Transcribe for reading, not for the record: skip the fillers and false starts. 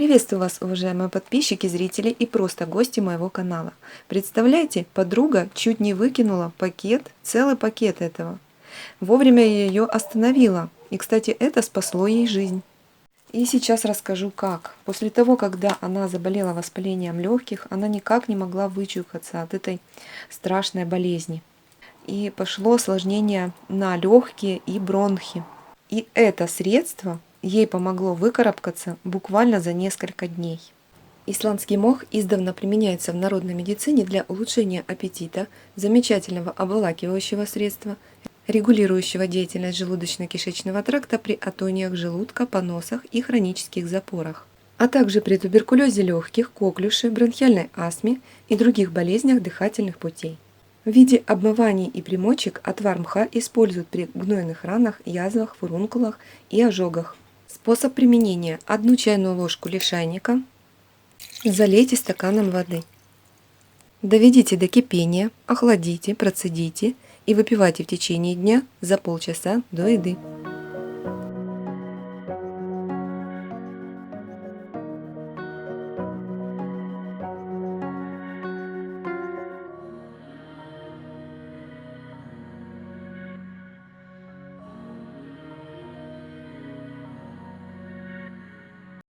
Приветствую вас, уважаемые подписчики, зрители и просто гости моего канала. Представляете, подруга чуть не выкинула целый пакет этого. Вовремя я ее остановила. И, кстати, это спасло ей жизнь. И сейчас расскажу как. После того, когда она заболела воспалением легких, она никак не могла вычухаться от этой страшной болезни. И пошло осложнение на легкие и бронхи. И это средство ей помогло выкарабкаться буквально за несколько дней. Исландский мох издавна применяется в народной медицине для улучшения аппетита, замечательного обволакивающего средства, регулирующего деятельность желудочно-кишечного тракта при атониях желудка, поносах и хронических запорах, а также при туберкулезе легких, коклюше, бронхиальной астме и других болезнях дыхательных путей. В виде обмываний и примочек отвар мха используют при гнойных ранах, язвах, фурункулах и ожогах. Способ применения: 1 чайную ложку лишайника залейте стаканом воды. Доведите до кипения, охладите, процедите и выпивайте в течение дня за полчаса до еды.